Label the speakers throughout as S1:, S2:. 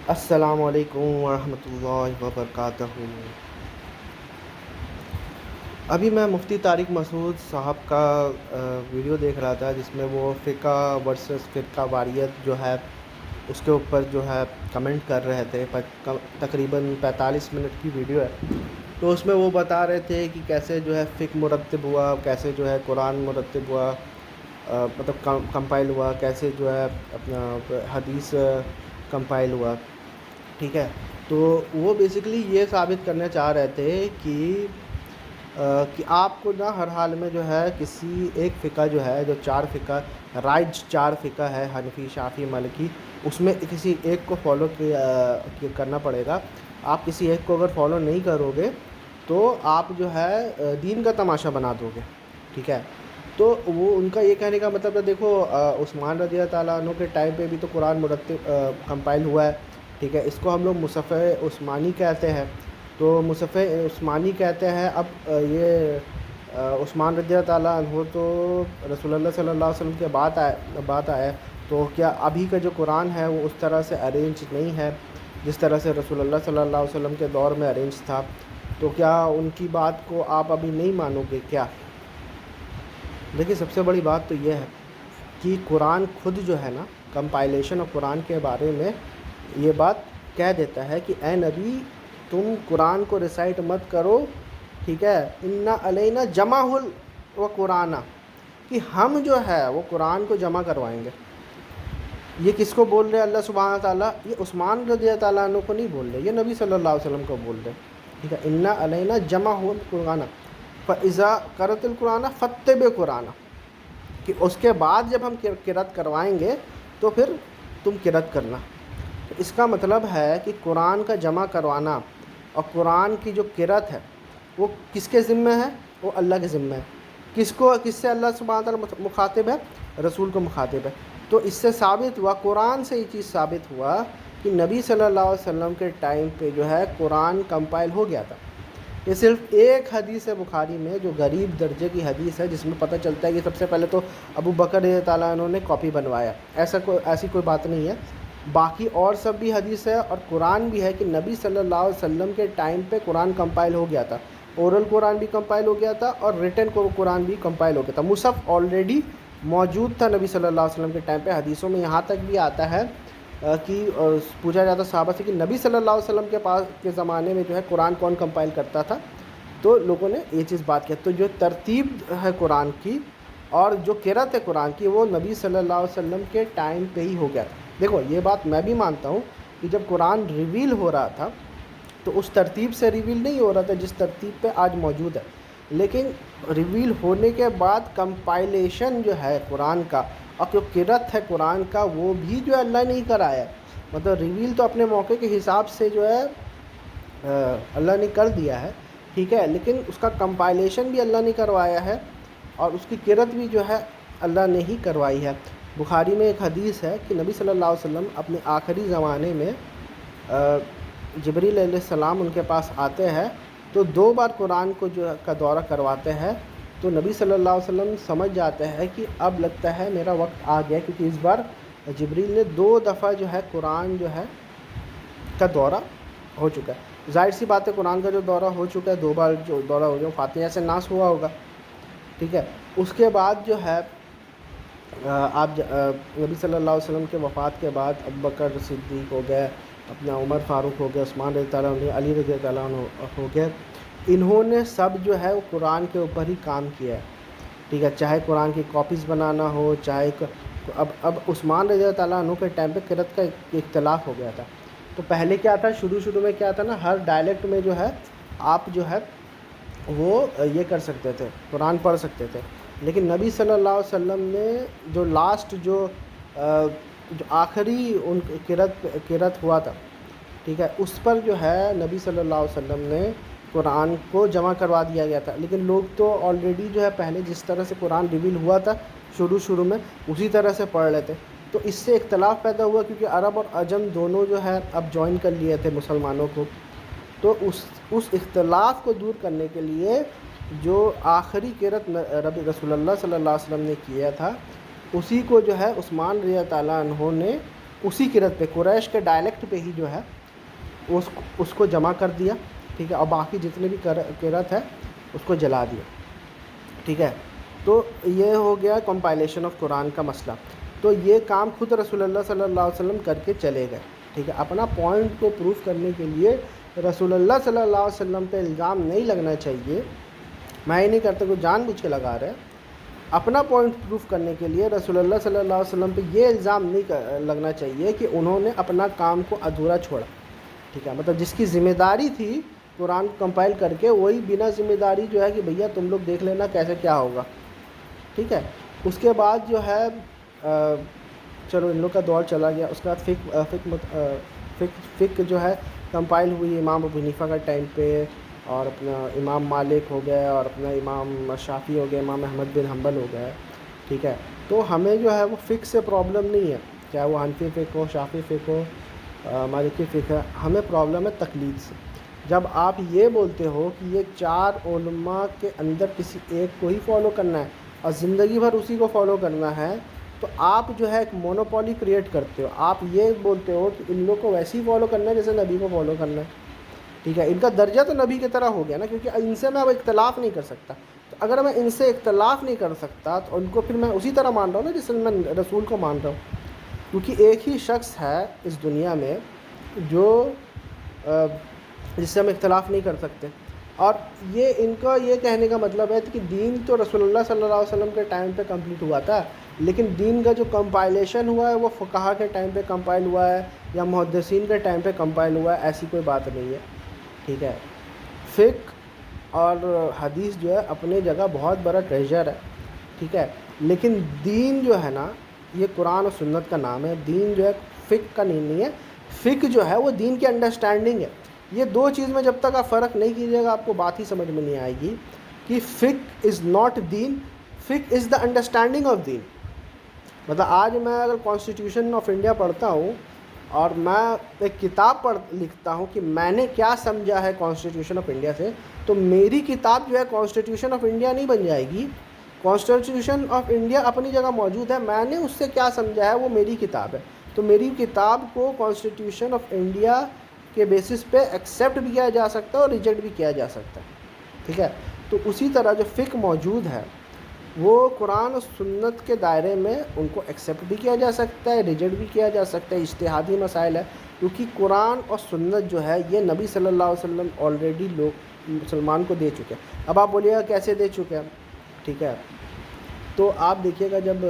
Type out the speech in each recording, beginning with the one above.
S1: السلام علیکم ورحمۃ اللہ وبرکاتہ۔ ابھی میں مفتی طارق مسعود صاحب کا ویڈیو دیکھ رہا تھا، جس میں وہ فقہ ورسز فرقہ واریت جو ہے اس کے اوپر جو ہے کمنٹ کر رہے تھے۔ تقریباً 45 منٹ کی ویڈیو ہے، تو اس میں وہ بتا رہے تھے کہ کیسے جو ہے فقہ مرتب ہوا، کیسے جو ہے قرآن مرتب ہوا، مطلب کمپائل ہوا، کیسے جو ہے اپنا حدیث کمپائل ہوا، ٹھیک ہے۔ تو وہ بیسیکلی یہ ثابت کرنا چاہ رہے تھے کہ آپ کو نہ ہر حال میں جو ہے کسی ایک فقہ جو ہے، جو چار فقہ رائج چار فقہ ہے، حنفی، شافعی، مالکی، اس میں کسی ایک کو فالو کرنا پڑے گا۔ آپ کسی ایک کو اگر فالو نہیں کرو گے تو آپ جو ہے دین کا تماشا بنا دو گے، ٹھیک ہے۔ تو وہ ان کا یہ کہنے کا مطلب ہے، دیکھو عثمان رضی اللہ تعالیٰ عنہ کے ٹائم پہ بھی تو قرآن مرتب کمپائل ہوا ہے، ٹھیک ہے۔ اس کو ہم لوگ مصحف عثمانی کہتے ہیں۔ تو مصحف عثمانی کہتے ہیں۔ اب یہ عثمان رضی اللہ تعالیٰ عنہ تو رسول اللہ صلی اللہ علیہ وسلم کے بعد آئے، تو کیا ابھی کا جو قرآن ہے وہ اس طرح سے ارینج نہیں ہے جس طرح سے رسول اللہ صلی اللہ علیہ وسلم کے دور میں ارینج تھا؟ تو کیا ان کی بات کو آپ ابھی نہیں مانو گے کیا؟ دیکھیے، سب سے بڑی بات تو یہ ہے کہ قرآن خود جو ہے نا، کمپائلیشن آف قرآن کے بارے میں یہ بات کہہ دیتا ہے کہ اے نبی، تم قرآن کو ریسائٹ مت کرو، ٹھیک ہے، انا علینا جمع و قرآن، کہ ہم جو ہے وہ قرآن کو جمع کروائیں گے۔ یہ کس کو بول رہے اللہ سبحانہ تعالیٰ؟ یہ عثمان رضی اللہ تعالیٰ عنہ کو نہیں بول رہے، یہ نبی صلی اللہ علیہ وسلم کو بول رہے، ٹھیک ہے۔ انا علینا جمع القرآن فاذا قرأت القرآن فاتبع قرآن، کہ اس کے بعد جب ہم قرأت کروائیں گے تو پھر تم قرأت کرنا۔ اس کا مطلب ہے کہ قرآن کا جمع کروانا اور قرآن کی جو قرأت ہے وہ کس کے ذمہ ہے؟ وہ اللہ کے ذمہ ہے۔ کس سے اللہ سبحانہ تعالیٰ مخاطب ہے؟ رسول کو مخاطب ہے۔ تو اس سے ثابت ہوا، قرآن سے یہ چیز ثابت ہوا کہ نبی صلی اللہ علیہ وسلم کے ٹائم پہ جو ہے قرآن کمپائل ہو گیا تھا۔ یہ صرف ایک حدیث ہے بخاری میں جو غریب درجے کی حدیث ہے، جس میں پتہ چلتا ہے کہ سب سے پہلے تو ابو بکر رضی اللہ تعالیٰ عنہ نے کاپی بنوایا، ایسی کوئی بات نہیں ہے۔ باقی اور سب بھی حدیث ہے اور قرآن بھی ہے کہ نبی صلی اللہ علیہ وسلم کے ٹائم پہ قرآن کمپائل ہو گیا تھا۔ اورل قرآن بھی کمپائل ہو گیا تھا اور ریٹن قرآن بھی کمپائل ہو گیا تھا۔ مصحف آلریڈی موجود تھا نبی صلی اللہ علیہ وسلم کے ٹائم پہ۔ حدیثوں میں یہاں تک بھی آتا ہے کہ پوچھا جاتا صحابہ سے کہ نبی صلی اللہ علیہ وسلم کے زمانے میں جو ہے قرآن کون کمپائل کرتا تھا؟ تو لوگوں نے یہ چیز بات کی۔ تو جو ترتیب ہے قرآن کی اور جو قرأت ہے قرآن کی، وہ نبی صلی اللہ علیہ وسلم کے ٹائم پہ ہی ہو گیا تھا۔ دیکھو، یہ بات میں بھی مانتا ہوں کہ جب قرآن ریویل ہو رہا تھا تو اس ترتیب سے ریویل نہیں ہو رہا تھا جس ترتیب پہ آج موجود ہے، لیکن ریویل ہونے کے بعد کمپائلیشن جو ہے قرآن کا اور جو قرأت ہے قرآن کا، وہ بھی جو ہے اللہ نے ہی کرایا ہے۔ مطلب ریویل تو اپنے موقع کے حساب سے جو ہے اللہ نے کر دیا ہے، ٹھیک ہے، لیکن اس کا کمپائلیشن بھی اللہ نے کروایا ہے اور اس کی قرأت بھی جو ہے اللہ نے ہی کروائی ہے۔ بخاری میں ایک حدیث ہے کہ نبی صلی اللہ علیہ وسلم اپنے آخری زمانے میں جبریل علیہ السلام ان کے پاس آتے ہیں تو 2 بار قرآن کو کا دورہ کرواتے ہیں، تو نبی صلی اللہ علیہ وسلم سمجھ جاتے ہیں کہ اب لگتا ہے میرا وقت آ گیا، کیونکہ اس بار جبریل نے 2 دفعہ جو ہے قرآن جو ہے کا دورہ ہو چکا ہے۔ ظاہر سی بات ہے، قرآن کا جو دورہ ہو چکا ہے، 2 بار جو دورہ ہو گیا، فاتحہ سے ناس ہوا ہوگا، ٹھیک ہے۔ اس کے بعد جو ہے آپ نبی صلی اللہ علیہ وسلم کے وفات کے بعد ابوبکر صدیق ہو گئے، اپنا عمر فاروق ہو گیا، عثمان رضی اللہ عنہ، علی رضی اللہ عنہ ہو گئے۔ انہوں نے سب جو ہے وہ قرآن کے اوپر ہی کام کیا ہے، ٹھیک ہے، چاہے قرآن کی کاپیز بنانا ہو، چاہے اب عثمان رضی اللہ عنہ کے ٹائم پہ قرأت کا اختلاف ہو گیا تھا۔ تو پہلے کیا تھا، شروع میں کیا تھا نا، ہر ڈائلیکٹ میں جو ہے آپ جو ہے وہ یہ کر سکتے تھے، قرآن پڑھ سکتے تھے، لیکن نبی صلی اللہ علیہ وسلم نے جو لاسٹ جو آخری ان قرأت ہوا تھا، ٹھیک ہے، اس پر جو ہے نبی صلی اللہ علیہ وسلم نے قرآن کو جمع کروا دیا گیا تھا، لیکن لوگ تو آلریڈی جو ہے پہلے جس طرح سے قرآن ریویل ہوا تھا شروع میں اسی طرح سے پڑھ لیتے، تو اس سے اختلاف پیدا ہوا، کیونکہ عرب اور عجم دونوں جو ہے اب جوائن کر لیے تھے مسلمانوں کو۔ تو اس اختلاف کو دور کرنے کے لیے جو آخری قرأت رسول اللہ صلی اللہ علیہ وسلم نے کیا تھا، اسی کو جو ہے عثمان رضی اللہ تعالیٰ عنہ نے اسی قرت پہ، قریش کے ڈائلیکٹ پہ ہی جو ہے اس کو جمع کر دیا، ٹھیک ہے، اور باقی جتنے بھی قرت ہے اس کو جلا دیا، ٹھیک ہے۔ تو یہ ہو گیا کمپائلیشن آف قرآن کا مسئلہ۔ تو یہ کام خود رسول اللہ صلی اللہ علیہ وسلم کر کے چلے گئے، ٹھیک ہے۔ اپنا پوائنٹ کو پروف کرنے کے لیے رسول اللہ صلی اللہ علیہ وسلم پہ الزام نہیں لگنا چاہیے، میں یہ نہیں کرتا کوئی جان بوجھ کے لگا رہے، اپنا پوائنٹ پروف کرنے کے لیے رسول اللہ صلی اللہ علیہ وسلم پہ یہ الزام نہیں لگنا چاہیے کہ انہوں نے اپنا کام کو ادھورا چھوڑا، ٹھیک ہے۔ مطلب جس کی ذمہ داری تھی قرآن کمپائل کر کے، وہی بنا ذمہ داری جو ہے کہ بھیا تم لوگ دیکھ لینا کیسے کیا ہوگا، ٹھیک ہے۔ اس کے بعد جو ہے چلو ان لوگ کا دور چلا گیا، اس کے بعد فقہ جو ہے کمپائل ہوئی امام ابو حنیفہ کا ٹائم پہ، اور اپنا امام مالک ہو گئے، اور اپنا امام شافعی ہو گئے، امام احمد بن حنبل ہو گئے، ٹھیک ہے۔ تو ہمیں جو ہے وہ فقہ سے پرابلم نہیں ہے، چاہے وہ حنفی فقہ ہو، شافعی فقہ ہو، مالکی فقہ ہے، ہمیں پرابلم ہے تقلید سے۔ جب آپ یہ بولتے ہو کہ یہ 4 علماء کے اندر کسی ایک کو ہی فالو کرنا ہے اور زندگی بھر اسی کو فالو کرنا ہے، تو آپ جو ہے ایک مونوپولی کریٹ کرتے ہو۔ آپ یہ بولتے ہو کہ ان لوگ کو ویسے ہی فالو کرنا ہے جیسے نبی کو فالو کرنا ہے، ٹھیک ہے۔ ان کا درجہ تو نبی کی طرح ہو گیا نا، کیونکہ ان سے میں اب اختلاف نہیں کر سکتا۔ تو اگر میں ان سے اختلاف نہیں کر سکتا تو ان کو پھر میں اسی طرح مان رہا ہوں نا جس میں رسول کو مان رہا ہوں، کیونکہ ایک ہی شخص ہے اس دنیا میں جو جس سے ہم اختلاف نہیں کر سکتے۔ اور یہ ان کا یہ کہنے کا مطلب ہے کہ دین تو رسول اللہ صلی اللہ علیہ وسلم کے ٹائم پہ کمپلیٹ ہوا تھا، لیکن دین کا جو کمپائلیشن ہوا ہے وہ فقہا کے ٹائم پہ کمپائل ہوا ہے یا محدثین کے ٹائم پہ کمپائل ہوا ہے، ایسی کوئی بات نہیں ہے، ٹھیک ہے۔ فقہ اور حدیث جو ہے اپنی جگہ بہت بڑا ٹریجر ہے، ٹھیک ہے، لیکن دین جو ہے نا یہ قرآن اور سنت کا نام ہے، دین جو ہے فقہ کا نہیں ہے۔ فقہ جو ہے وہ دین کی انڈرسٹینڈنگ ہے۔ یہ 2 چیز میں جب تک آپ فرق نہیں کیجیے گا آپ کو بات ہی سمجھ میں نہیں آئے گی کہ فقہ از ناٹ دین، فقہ از دا انڈرسٹینڈنگ آف دین۔ مطلب آج میں اگر کانسٹیٹیوشن آف انڈیا پڑھتا ہوں اور میں ایک کتاب لکھتا ہوں کہ میں نے کیا سمجھا ہے کانسٹیٹیوشن آف انڈیا سے، تو میری کتاب جو ہے کانسٹیٹیوشن آف انڈیا نہیں بن جائے گی۔ کانسٹیٹیوشن آف انڈیا اپنی جگہ موجود ہے، میں نے اس سے کیا سمجھا ہے وہ میری کتاب ہے۔ تو میری کتاب کو کانسٹیٹیوشن آف انڈیا کے بیسس پہ ایکسیپٹ بھی کیا جا سکتا ہے اور ریجیکٹ بھی کیا جا سکتا ہے، ٹھیک ہے۔ تو اسی طرح جو فقہ موجود ہے وہ قرآن و سنت کے دائرے میں ان کو ایکسیپٹ بھی کیا جا سکتا ہے، ریجیکٹ بھی کیا جا سکتا ہے، اجتہادی مسائل ہے، کیونکہ قرآن اور سنت جو ہے یہ نبی صلی اللہ علیہ وسلم آلریڈی لوگ مسلمان کو دے چکے ہیں۔ اب آپ بولیے گا کیسے دے چکے ہیں، ٹھیک ہے۔ تو آپ دیکھیے گا جب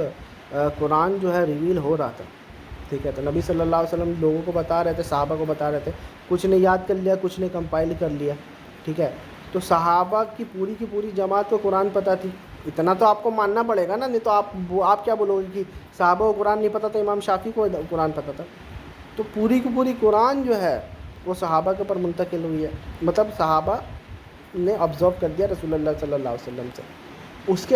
S1: قرآن جو ہے ریویل ہو رہا تھا، ٹھیک ہے، تو نبی صلی اللہ علیہ وسلم لوگوں کو بتا رہے تھے، صحابہ کو بتا رہے تھے، کچھ نے یاد کر لیا، کچھ نے کمپائل کر لیا، ٹھیک ہے۔ تو صحابہ کی پوری جماعت کو قرآن پتہ تھی، اتنا تو آپ کو ماننا پڑے گا نا، نہیں تو آپ کیا بولو گے کہ صحابہ کو قرآن نہیں پتہ تھا، امام شافعی کو قرآن پتہ تھا۔ تو پوری قرآن جو ہے وہ صحابہ کے اوپر منتقل ہوئی ہے، مطلب صحابہ نے آبزرو کر دیا رسول اللہ صلی اللہ علیہ وسلم سے۔ اس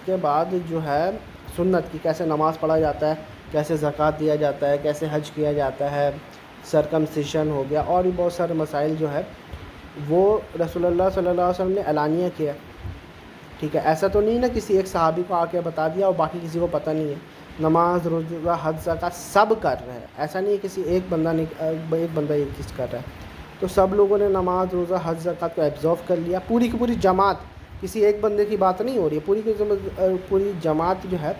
S1: کے بعد جو ہے سنت کی، کیسے نماز پڑھا جاتا ہے، کیسے زکوٰۃ دیا جاتا ہے، کیسے حج کیا جاتا ہے، سرکمسیشن ہو گیا، اور بھی بہت سارے مسائل جو ہے وہ رسول اللہ صلی اللہ علیہ وسلم نے اعلانیہ کیا، ٹھیک ہے۔ ایسا تو نہیں نا کسی ایک صحابی کو آ کے بتا دیا اور باقی کسی کو پتہ نہیں ہے۔ نماز، روزہ، حج، زکوٰۃ سب کر رہے ہیں، ایسا نہیں ہے کسی ایک بندہ ایک چیز کر رہا ہے۔ تو سب لوگوں نے نماز، روزہ، حج، زکوٰۃ کو ایبزرو کر لیا، پوری جماعت، کسی ایک بندے کی بات نہیں ہو رہی ہے، پوری جماعت جو ہے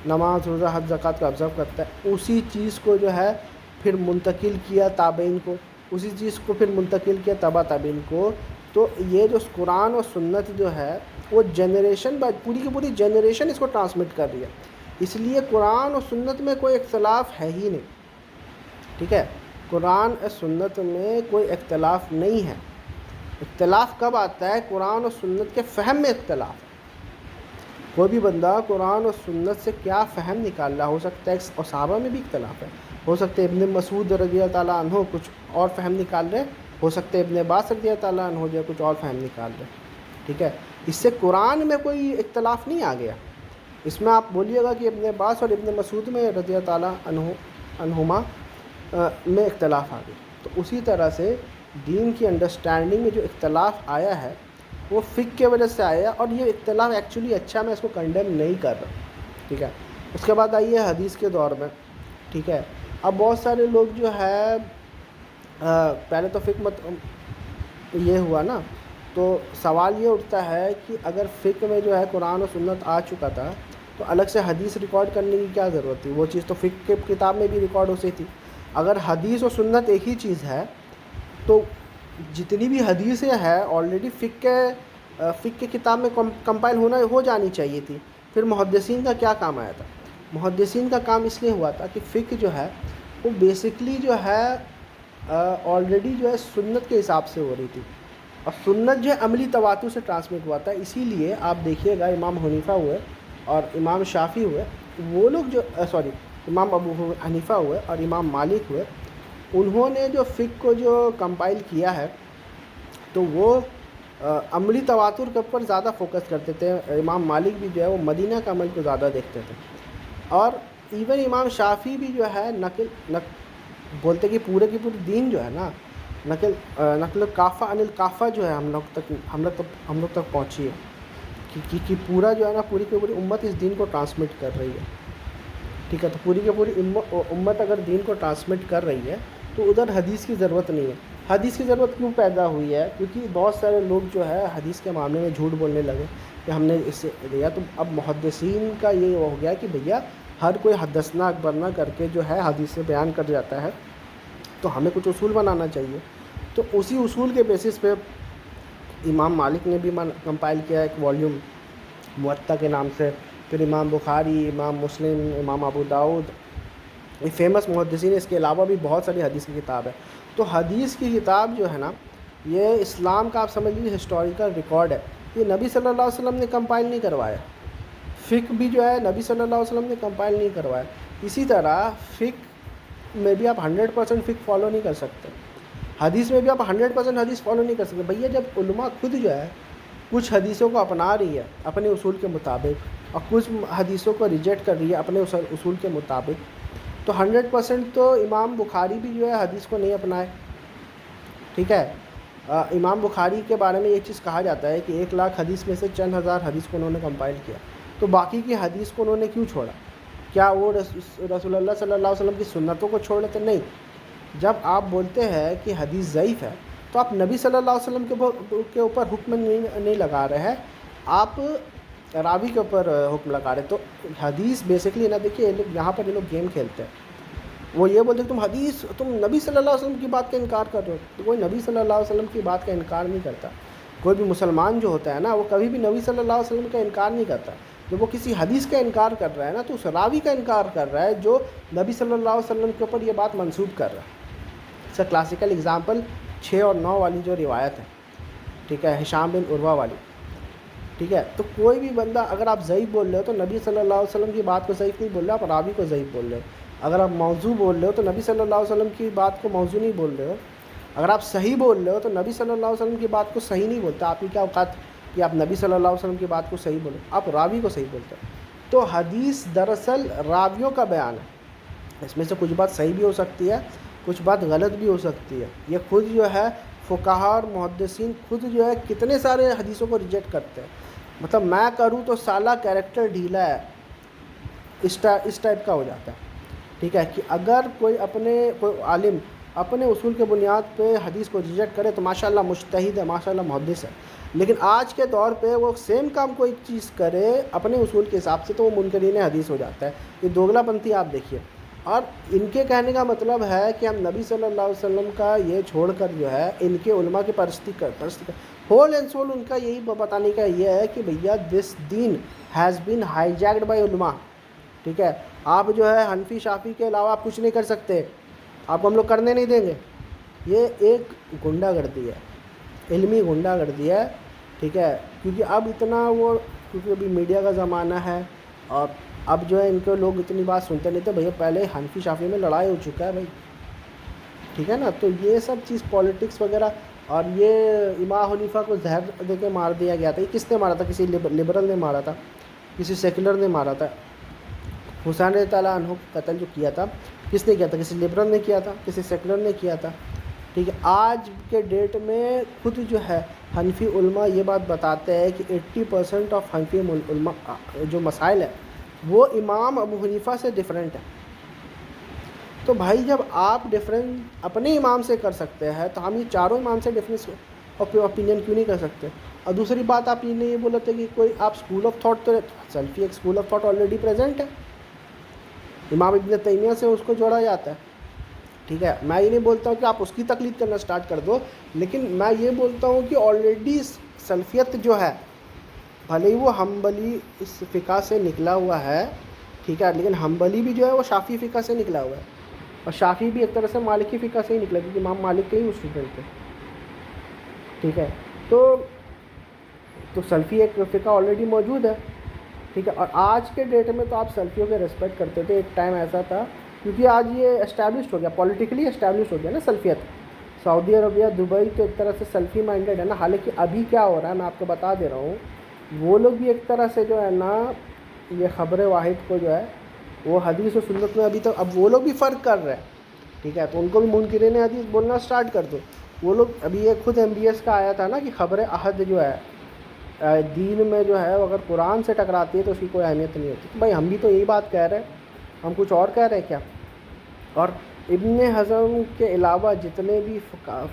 S1: نماز، روزہ، حج، زکوٰۃ کو آبزرو کرتا ہے۔ اسی چیز کو جو ہے پھر منتقل کیا تابعین کو، اسی چیز کو پھر منتقل کیا تبع تابعین کو۔ تو یہ جو قرآن و سنت جو ہے وہ جنریشن بعد پوری جنریشن اس کو ٹرانسمٹ کر رہی ہے، اس لیے قرآن و سنت میں کوئی اختلاف ہے ہی نہیں، ٹھیک ہے۔ قرآن اور سنت میں کوئی اختلاف نہیں ہے۔ اختلاف کب آتا ہے؟ قرآن و سنت کے فہم میں اختلاف ہے۔ کوئی بھی بندہ قرآن اور سنت سے کیا فہم نکال رہا، ہو سکتا ہے، اور صحابہ میں بھی اختلاف ہے، ہو سکتا ہے ابن مسعود رضی اللہ تعالیٰ عنہ کچھ اور فہم نکال رہے، ہو سکتا ہے ابن عباس رضی اللہ تعالیٰ عنہ جو ہے کچھ اور فہم نکال رہے، ٹھیک ہے۔ اس سے قرآن میں کوئی اختلاف نہیں آ گیا۔ اس میں آپ بولیے گا کہ ابن عباس اور ابن مسعود میں رضی اللہ تعالیٰ عنہما میں اختلاف آ گیا۔ تو اسی طرح سے دین کی انڈرسٹینڈنگ میں جو اختلاف آیا ہے وہ فقہ کے وجہ سے آیا، اور یہ اختلاف ایکچولی اچھا، میں اس کو کنڈیم نہیں کر رہا، ٹھیک ہے۔ اس کے بعد آئیے حدیث کے دور میں، ٹھیک ہے. اب بہت سارے لوگ جو ہے پہلے تو فقہ یہ ہوا نا، تو سوال یہ اٹھتا ہے کہ اگر فقہ میں جو ہے قرآن و سنت آ چکا تھا تو الگ سے حدیث ریکارڈ کرنے کی کیا ضرورت تھی؟ وہ چیز تو فقہ کے کتاب میں بھی ریکارڈ ہو سی تھی. اگر حدیث و سنت ایک ہی چیز ہے تو جتنی بھی حدیثیں ہیں آلریڈی فقہ کی کتاب میں کمپائل ہو جانی چاہیے تھی. پھر محدثین کا کیا کام آیا تھا؟ محدثین کا کام اس لیے ہوا تھا کہ فقہ جو ہے وہ بیسکلی جو ہے آلریڈی جو ہے سنت کے حساب سے ہو رہی تھی، اور سنت جو ہے عملی تواتر سے ٹرانسمٹ ہوا تھا. اسی لیے آپ دیکھیے گا امام حنیفہ ہوئے اور امام شافعی ہوئے، وہ لوگ جو امام ابو حنیفہ ہوئے اور امام مالک ہوئے، انہوں نے جو فقہ کو جو کمپائل کیا ہے تو وہ عملی تواتر کے اوپر زیادہ فوکس کرتے تھے. امام مالک بھی جو ہے وہ مدینہ کا عمل کو زیادہ دیکھتے تھے، اور ایون امام شافعی بھی جو ہے بولتے کہ پورے کی پوری دین جو ہے نا نقل کافہ عن الکافہ جو ہے ہم لوگ تک پہنچی ہے کہ پورا جو ہے نا پوری کی پوری امت اس دین کو ٹرانسمٹ کر رہی ہے. ٹھیک ہے، تو پوری کی پوری امت اگر دین کو ٹرانسمٹ کر رہی ہے تو ادھر حدیث کی ضرورت نہیں ہے. حدیث کی ضرورت کیوں پیدا ہوئی ہے؟ کیونکہ بہت سارے لوگ جو ہے حدیث کے معاملے میں جھوٹ بولنے لگے کہ ہم نے اس سے لیا. تو اب محدثین کا یہ ہو گیا کہ بھیا ہر کوئی حدثنا اکبرنا کر کے جو ہے حدیث سے بیان کر جاتا ہے، تو ہمیں کچھ اصول بنانا چاہیے. تو اسی اصول کے بیسس پہ امام مالک نے بھی کمپائل کیا ایک والیوم موطا کے نام سے. پھر امام بخاری، امام مسلم، امام ابو داؤد، یہ فیمس محدثین. اس کے علاوہ بھی بہت ساری حدیث کی کتاب ہے. تو حدیث کی کتاب جو ہے نا یہ اسلام کا آپ سمجھ لیجیے ہسٹوریکل ریکارڈ ہے. یہ نبی صلی اللہ علیہ وسلم نے کمپائل نہیں کروایا. فقہ بھی جو ہے نبی صلی اللہ علیہ وسلم نے کمپائل نہیں کروایا. اسی طرح فقہ میں بھی آپ 100% فقہ فالو نہیں کر سکتے. حدیث میں بھی آپ 100% حدیث فالو نہیں کر سکتے. بھیا جب علماء خود جو ہے کچھ حدیثوں کو اپنا رہی ہے اپنے اصول کے مطابق اور کچھ حدیثوں کو ریجیکٹ کر رہی ہے اپنے اصول کے مطابق، تو 100% تو امام بخاری بھی جو ہے حدیث کو نہیں اپنائے. ٹھیک ہے، امام بخاری کے بارے میں یہ چیز کہا جاتا ہے کہ 1,00,000 حدیث میں سے چند ہزار حدیث کو انہوں نے کمپائل کیا. تو باقی کی حدیث کو انہوں نے کیوں چھوڑا؟ کیا وہ رسول اللہ صلی اللہ علیہ وسلم کی سنتوں کو چھوڑ لیتے؟ نہیں. جب آپ بولتے ہیں کہ حدیث ضعیف ہے تو آپ نبی صلی اللہ علیہ وسلم کے اوپر حکم نہیں لگا رہے ہیں، آپ راوی کے اوپر حکم لگا رہے. تو حدیث بیسکلی نا دیکھیے یہاں پر یہ لوگ گیم کھیلتے ہیں. وہ یہ بولتے ہیں تم نبی صلی اللہ علیہ وسلم کی بات کا انکار کر رہے ہو. تو کوئی نبی صلی اللہ علیہ وسلم کی بات کا انکار نہیں کرتا. کوئی بھی مسلمان جو ہوتا ہے نا وہ کبھی بھی نبی صلی اللہ علیہ وسلم کا انکار نہیں کرتا. جب وہ کسی حدیث کا انکار کر رہا ہے نا تو اس راوی کا انکار کر رہا ہے جو نبی صلی اللہ علیہ وسلم کے اوپر یہ بات منسوب کر رہا ہے. اس کا کلاسیکل اگزامپل 6 اور 9 والی جو روایت ہے، ٹھیک ہے، ہشام بن عروہ والی. ٹھیک ہے، تو کوئی بھی بندہ اگر آپ ضعیف بول رہے ہو تو نبی صلی اللہ علیہ وسلم کی بات کو ضعیف نہیں بول رہے، آپ راوی کو ضعیف بول رہے ہو. اگر آپ موضوع بول رہے ہو تو نبی صلی اللہ علیہ وسلم کی بات کو موضوع نہیں بول رہے ہو. اگر آپ صحیح بول رہے ہو تو نبی صلی اللہ علیہ وسلم کی بات کو صحیح نہیں بولتے. آپ کی کیا اوقات کہ آپ نبی صلی اللہ علیہ وسلم کی بات کو صحیح بولو، آپ راوی کو صحیح بولتے ہو. تو حدیث دراصل راویوں کا بیان ہے. اس میں سے کچھ بات صحیح بھی ہو سکتی ہے، کچھ بات غلط بھی ہو سکتی ہے. یہ خود جو ہے فقہاء اور محدثین خود جو ہے کتنے سارے حدیثوں کو ریجیکٹ کرتے ہیں. مطلب میں کروں تو سالہ کیریکٹر ڈھیلا ہے، اس ٹائپ کا ہو جاتا ہے. ٹھیک ہے، کہ اگر کوئی عالم اپنے اصول کے بنیاد پہ حدیث کو ریجیکٹ کرے تو ماشاءاللہ مجتہد ہے، ماشاءاللہ محدث ہے. لیکن آج کے دور پہ وہ سیم کام کوئی چیز کرے اپنے اصول کے حساب سے تو وہ منکرین حدیث ہو جاتا ہے. یہ دوگلا پنتھی آپ دیکھیے. اور ان کے کہنے کا مطلب ہے کہ ہم نبی صلی اللہ علیہ وسلم کا یہ چھوڑ کر جو ہے ان کے علماء کی پرستی کر ہول اینڈ سول. ان کا یہی بتانے کا یہ ہے کہ بھیا دس دین has been hijacked by علماء. ٹھیک ہے، آپ جو ہے حنفی شافعی کے علاوہ آپ کچھ نہیں کر سکتے، آپ کو ہم لوگ کرنے نہیں دیں گے. یہ ایک غنڈہ گردی ہے، علمی غنڈہ گردی ہے. ٹھیک ہے، کیونکہ اب کیونکہ ابھی میڈیا کا زمانہ ہے اور اب جو ہے ان کے لوگ اتنی بات سنتے نہیں تھے. بھیا پہلے حنفی شافعی میں لڑائی ہو چکا ہے بھائی. ٹھیک ہے نا، تو یہ سب چیز پالیٹکس وغیرہ. اور یہ امام حنیفہ کو زہر دے کے مار دیا گیا تھا. یہ کس نے مارا تھا؟ کسی لبرل نے مارا تھا، کسی سیکولر نے مارا تھا. حسین رضی اللہ عنہ قتل جو کیا تھا کس نے کیا تھا؟ کسی لبرل نے کیا تھا، کسی سیکولر نے کیا تھا. ٹھیک ہے، آج کے ڈیٹ میں خود جو ہے حنفی علماء یہ بات بتاتے ہیں کہ 80% آف حنفی علماء جو مسائل ہے وہ امام ابو حنیفہ سے ڈفرینٹ ہے. تو بھائی جب آپ ڈفرینٹ اپنے امام سے کر سکتے ہیں تو ہم یہ چاروں امام سے ڈفرینس اوپینین کیوں نہیں کر سکتے؟ اور دوسری بات آپ یہ بولے تھے کہ کوئی آپ اسکول آف تھاٹ، تو سلفی ایک school of thought already present ہے. امام ابن تیمیہ سے اس کو جوڑا جاتا ہے. ٹھیک ہے، میں یہ نہیں بولتا ہوں کہ آپ اس کی تقلید کرنا سٹارٹ کر دو، لیکن میں یہ بولتا ہوں کہ آلریڈی سلفیت جو ہے، بھلے ہی وہ حنبلی اس فقہ سے نکلا ہوا ہے، ٹھیک ہے، لیکن حنبلی بھی جو ہے وہ شافعی فقہ سے نکلا ہوا ہے، اور شافعی بھی ایک طرح سے مالکی فقہ سے ہی نکلا کیونکہ امام مالک کے ہی اسٹوڈنٹ تھے. ٹھیک ہے، تو سلفی ایک فقہ آلریڈی موجود ہے. ٹھیک ہے، اور آج کے ڈیٹ میں تو آپ سلفیوں کے ریسپیکٹ کرتے تھے. ایک ٹائم ایسا تھا، کیونکہ آج یہ اسٹیبلشڈ ہو گیا، پولیٹیکلی اسٹیبلشڈ ہو گیا نا سلفیت. سعودی عربیہ، دبئی تو ایک طرح سے سلفی مائنڈیڈ ہے نا. حالانکہ ابھی کیا ہو رہا ہے میں آپ کو بتا دے رہا ہوں، وہ لوگ بھی ایک طرح سے جو ہے نا یہ خبر واحد کو جو ہے وہ حدیث و سنت میں ابھی تک اب وہ لوگ بھی فرق کر رہے ہیں. ٹھیک ہے، تو ان کو بھی منکرین حدیث بولنا سٹارٹ کر دو. وہ لوگ ابھی یہ خود MBS کا آیا تھا نا کہ خبر احد جو ہے دین میں جو ہے اگر قرآن سے ٹکراتی ہے تو اس کی کوئی اہمیت نہیں ہوتی. بھائی ہم بھی تو یہی بات کہہ رہے ہیں، ہم کچھ اور کہہ رہے ہیں کیا؟ اور ابن حزم کے علاوہ جتنے بھی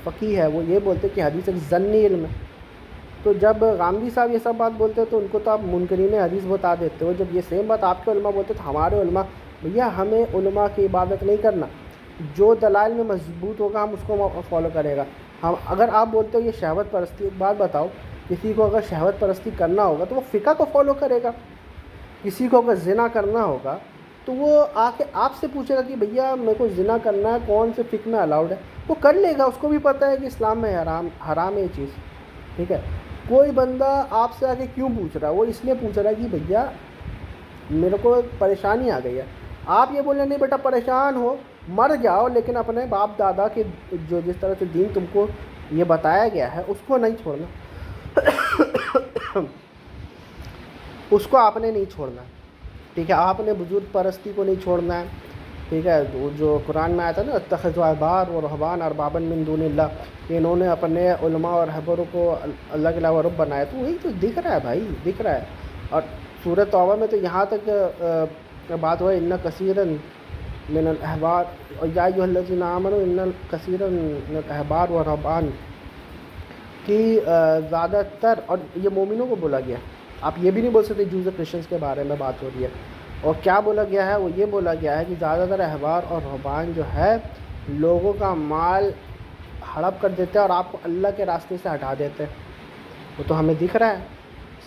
S1: فقیہ ہے وہ یہ بولتے کہ حدیث ایک ظنی علم ہے. تو جب غامدی صاحب یہ سب بات بولتے تو ان کو تو آپ منکرین حدیث بتا دیتے ہو. جب یہ سیم بات آپ کے علماء بولتے تو ہمارے علماء، بھیا ہمیں علماء کی عبادت نہیں کرنا، جو دلائل میں مضبوط ہوگا ہم اس کو فالو کرے گا. ہم اگر آپ بولتے ہو یہ شہوت پرستی، ایک بات بتاؤ، کسی کو اگر شہوت پرستی کرنا ہوگا تو وہ فقہ کو فالو کرے گا. کسی کو اگر زنا کرنا ہوگا تو وہ آ کے آپ سے پوچھے گا کہ بھیا میرے کو زنا کرنا ہے، کون سے فقہ میں الاؤڈ ہے، وہ کر لے گا. اس کو بھی پتہ ہے کہ اسلام میں حرام ہے یہ چیز. ٹھیک ہے، کوئی بندہ آپ سے آ کے کیوں پوچھ رہا ہے؟ وہ اس لیے پوچھ رہا ہے کہ بھیا میرے کو پریشانی آ گئی ہے. آپ یہ بولیں نہیں بیٹا پریشان ہو مر جاؤ، لیکن اپنے باپ دادا کے جو جس طرح سے دین تم کو یہ بتایا گیا ہے اس کو نہیں چھوڑنا. اس کو آپ نے نہیں چھوڑنا. ٹھیک ہے، آپ نے بزرگ پرستی کو نہیں چھوڑنا ہے. ٹھیک ہے، جو قرآن میں آیا تھا نا اتخذوا احبار و رہبان اربابا من دون اللہ، کہ انہوں نے اپنے علماء اور رہبروں کو اللہ کے علاوہ رب بنایا. تو وہی تو دکھ رہا ہے بھائی، دکھ رہا ہے. اور سورۃ توبہ میں تو یہاں تک بات ہوا ان کثیرا من الاحبار یا ایھا الذین آمنوا ان کثیرا من الاحبار و رہبان کی زیادہ تر، اور یہ مومنوں کو بولا گیا. آپ یہ بھی نہیں بول سکتے جوز کرسچنس کے بارے میں بات ہو رہی ہے. اور کیا بولا گیا ہے؟ وہ یہ بولا گیا ہے کہ زیادہ تر احبار اور رہبان جو ہے لوگوں کا مال ہڑپ کر دیتے ہیں اور آپ کو اللہ کے راستے سے ہٹا دیتے ہیں. وہ تو ہمیں دکھ رہا ہے،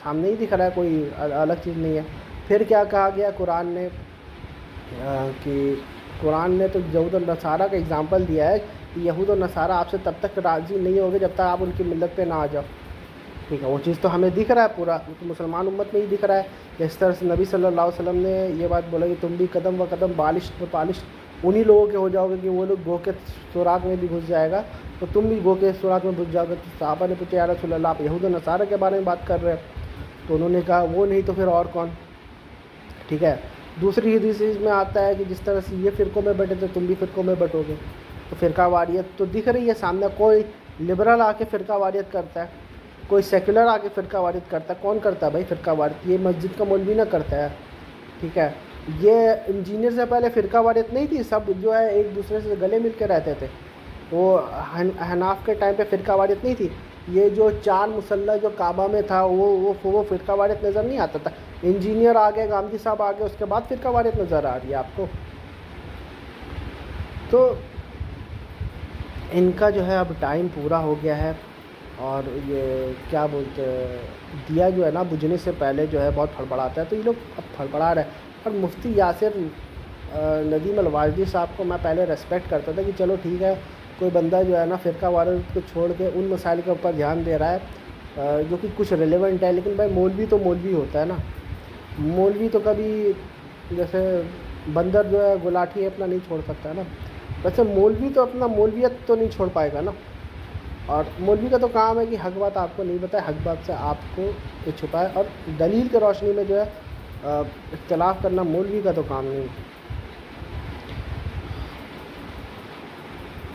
S1: سامنے ہی دکھ رہا ہے، کوئی الگ چیز نہیں ہے. پھر کیا کہا گیا قرآن نے کہ قرآن نے تو یہود و نصارہ کا اگزامپل دیا ہے کہ یہود و نصارہ آپ سے تب تک راضی نہیں ہوگے جب تک آپ ان کی ملت پہ نہ آ جاؤ. ٹھیک ہے، وہ چیز تو ہمیں دکھ رہا ہے پورا، تو مسلمان امت میں ہی دکھ رہا ہے. جس طرح سے نبی صلی اللہ علیہ وسلم نے یہ بات بولا کہ تم بھی قدم و قدم بالش و پالش انہی لوگوں کے ہو جاؤ گے کہ وہ لوگ گو کے سوراخ میں بھی گھس جائے گا تو تم بھی گو کے سوراخ میں گھس جاؤ گے. تو صحابہ نے پوچھا یا رسول اللہ آپ یہود و نصارہ کے بارے میں بات کر رہے ہیں؟ تو انہوں نے کہا وہ نہیں تو پھر اور کون. ٹھیک ہے، دوسری حدیث میں آتا ہے کہ جس طرح سے یہ فرقوں میں بٹے تو تم بھی فرقوں میں بٹو گے. تو فرقہ واریت تو دکھ رہی ہے سامنے. کوئی لبرل آ کے فرقہ واریت کرتا ہے، کوئی سیکولر آ کے فرقہ واریت کرتا ہے. کون کرتا ہے بھائی فرقہ واریت؟ یہ مسجد کا مولوی نہ کرتا ہے. ٹھیک ہے، یہ انجینئر سے پہلے فرقہ واریت نہیں تھی، سب جو ہے ایک دوسرے سے گلے مل کے رہتے تھے. وہ حناف کے ٹائم پہ فرقہ واریت نہیں تھی. یہ جو چار مسلح جو کعبہ میں تھا وہ فرقہ واریت نظر نہیں آتا تھا. انجینئر آ گئے، غامدی صاحب آ گئے، اس کے بعد فرقہ واریت نظر آ رہی ہے آپ کو. تو ان کا جو ہے اب ٹائم پورا ہو گیا ہے، اور یہ کیا بولتے ہیں دیا جو ہے نا بجھنے سے پہلے جو ہے بہت پھڑپڑاتا ہے. تو یہ لوگ اب پھڑپڑا رہے ہیں. اور مفتی یاسر ندیم الواجدی صاحب کو میں پہلے ریسپیکٹ کرتا تھا کہ چلو ٹھیک ہے کوئی بندہ جو ہے نا فرقہ واریت کو چھوڑ کے ان مسائل کے اوپر دھیان دے رہا ہے جو کہ کچھ ریلیونٹ ہے. لیکن بھائی مولوی تو مولوی ہوتا ہے نا، مولوی تو کبھی جیسے بندر جو ہے گلاٹھی اپنا نہیں چھوڑ سکتا ہے نا، ویسے مولوی تو اپنا مولویت تو نہیں چھوڑ پائے گا نا. اور مولوی کا تو کام ہے کہ حق بات آپ کو نہیں بتائے، حق بات سے آپ کو چھپائے، اور دلیل کے روشنی میں جو ہے اختلاف کرنا مولوی کا تو کام نہیں ہے.